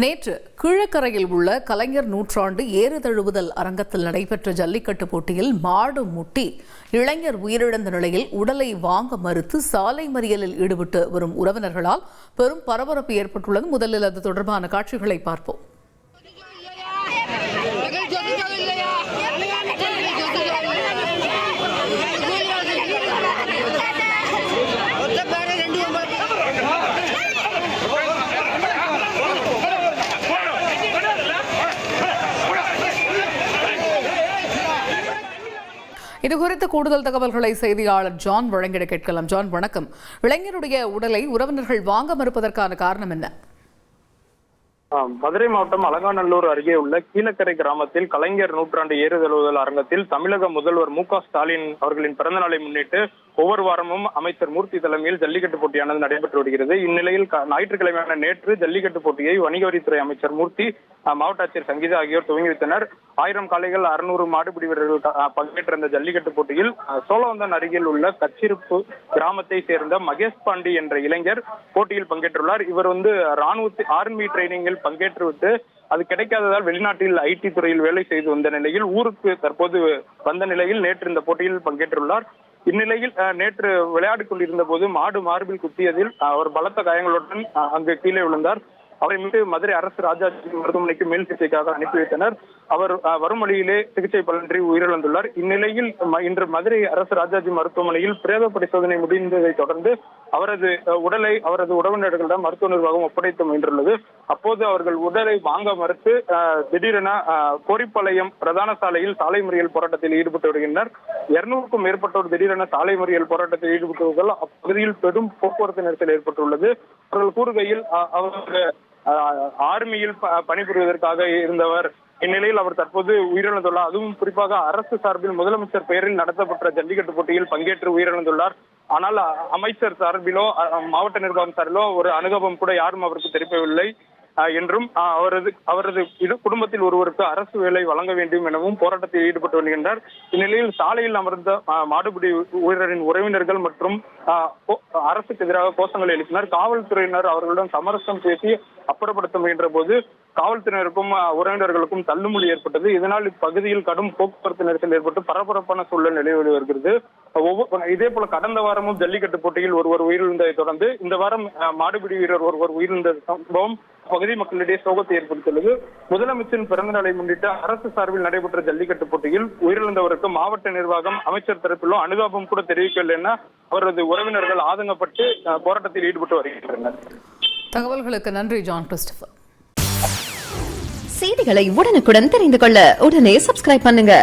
நேற்று கீழக்கரையில் உள்ள கலைஞர் நூற்றாண்டு ஏறுதழுவுதல் அரங்கத்தில் நடைபெற்ற ஜல்லிக்கட்டு போட்டியில் மாடு முட்டி இளைஞர் உயிரிழந்த நிலையில் உடலை வாங்க மறுத்து சாலை மறியலில் ஈடுபட்டு வரும் உறவினர்களால் பெரும் பரபரப்பு ஏற்பட்டுள்ளது. முதலில் அது தொடர்பான காட்சிகளை பார்ப்போம். இதுகுறித்த கூடுதல் தகவல்களை செய்தியாளர் ஜான் வழங்கிட கேட்கலாம். ஜான், வணக்கம். இளைஞருடைய உடலை உறவினர்கள் வாங்க மறுப்பதற்கான காரணம் என்ன? மதுரை மாவட்டம் அலங்காநல்லூர் அருகே உள்ள கீழக்கரை கிராமத்தில் கலைஞர் நூற்றாண்டு ஏறுதழுவுதல் அரங்கத்தில் தமிழக முதல்வர் மு.க.ஸ்டாலின் அவர்களின் பிறந்த நாளை முன்னிட்டு ஒவ்வொரு வாரமும் அமைச்சர் மூர்த்தி தலைமையில் ஜல்லிக்கட்டு போட்டியானது நடைபெற்று வருகிறது. இந்நிலையில் ஞாயிற்றுக்கிழமையான நேற்று ஜல்லிக்கட்டு போட்டியை வணிக வரித்துறை அமைச்சர் மூர்த்தி, மாவட்ட ஆட்சியர் சங்கீதா ஆகியோர் துவங்கி வைத்தனர். 1000 காளைகள், 600 மாடுபிடி வீரர்கள் பங்கேற்ற இந்த ஜல்லிக்கட்டு போட்டியில் சோழவந்தன் அருகில் உள்ள கச்சிருப்பு கிராமத்தை சேர்ந்த மகேஷ் பாண்டி என்ற இளைஞர் போட்டியில் பங்கேற்றுள்ளார். இவர் ஆர்மி ட்ரைனிங்கில் பங்கேற்றுவிட்டு அது கிடைக்காததால் வெளிநாட்டில் ஐடி துறையில் வேலை செய்து வந்த நிலையில் ஊருக்கு தற்போது வந்த நிலையில் நேற்று இந்த போட்டியில் பங்கேற்றுள்ளார். இந்நிலையில் நேற்று விளையாடிக் கொண்டிருந்த போது மாடு மார்பில் குத்தியதில் அவர் பலத்த காயங்களுடன் அங்கு கீழே விழுந்தார். அவரை மீட்டு மதுரை அரசு ராஜாஜி மருத்துவமனைக்கு மேல் சிகிச்சைக்காக அனுப்பி வைத்தனர். அவர் வரும் வழியிலே சிகிச்சை பலனின்றி உயிரிழந்துள்ளார். இந்நிலையில் இன்று மதுரை அரசு ராஜாஜி மருத்துவமனையில் பிரேத பரிசோதனை முடிந்ததை தொடர்ந்து அவரது உடலை அவரது உறவினர்களிடம் மருத்துவ நிர்வாகம் ஒப்படைத்து முயன்றுள்ளது. அப்போது அவர்கள் உடலை வாங்க மறுத்து திடீரென கோரிப்பாளையம் பிரதான சாலையில் சாலை மறியல் போராட்டத்தில் ஈடுபட்டு வருகின்றனர். 200க்கும் மேற்பட்டோர் திடீரென சாலை மறியல் போராட்டத்தில் ஈடுபட்டவர்கள் அப்பகுதியில் பெரும் போக்குவரத்து நெரிசல் ஏற்பட்டுள்ளது. அவர்கள் கூறுகையில் அவர் ஆர்மியில் பணிபுரிவதற்காக இருந்தவர். இந்நிலையில் அவர் தற்போது உயிரிழந்துள்ளார். அதுவும் குறிப்பாக அரசு சார்பில் முதலமைச்சர் பெயரில் நடத்தப்பட்ட ஜல்லிக்கட்டு போட்டியில் பங்கேற்று உயிரிழந்துள்ளார். ஆனால் அமைச்சர் சார்பிலோ மாவட்ட நிர்வாகம் சார்பிலோ ஒரு அனுகபம் கூட யாரும் அவருக்கு தெரிவிக்கவில்லை என்றும் அவரது குடும்பத்தில் ஒருவருக்கு அரசு வேலை வழங்க வேண்டும் எனவும் போராட்டத்தில் ஈடுபட்டு வருகின்றனர். இந்நிலையில் சாலையில் அமர்ந்த மாடுபிடி வீரரின் உறவினர்கள் மற்றும் அரசுக்கு எதிராக கோஷங்களை எழுப்பினர். காவல்துறையினர் அவர்களுடன் சமரசம் பேசி அப்புறப்படுத்த முயன்ற போது காவல்துறையினருக்கும் உறவினர்களுக்கும் தள்ளுமுடி ஏற்பட்டது. இதனால் இப்பகுதியில் கடும் போக்குவரத்து நெரிசல் ஏற்பட்டு பரபரப்பான சூழல் நிலவி வருகிறது. இதே போல கடந்த வாரமும் ஜல்லிக்கட்டு போட்டியில் ஒருவர் உயிரிழந்ததை தொடர்ந்து இந்த வாரம் மாடுபிடி வீரர் ஒருவர் உயிரிழந்த சம்பவம் பகுதி மக்களிடையே சோகத்தை ஏற்படுத்தியுள்ளது. முதலமைச்சரின் பிறந்த நாளை முன்னிட்டு அரசு சார்பில் நடைபெற்ற ஜல்லிக்கட்டு போட்டியில் உயிரிழந்தவருக்கு மாவட்ட நிர்வாகம் அமைச்சர் தரப்பிலோ அனுதாபம் கூட தெரிவிக்கவில்லை என அவரது உறவினர்கள் ஆதங்கப்பட்டு போராட்டத்தில் ஈடுபட்டு வருகின்றனர். தகவல்களுக்கு நன்றி ஜான் கிறிஸ்டபர். செய்திகளை உடனுக்குடன் தெரிந்து கொள்ள உடனே சப்ஸ்கிரைப் பண்ணுங்க.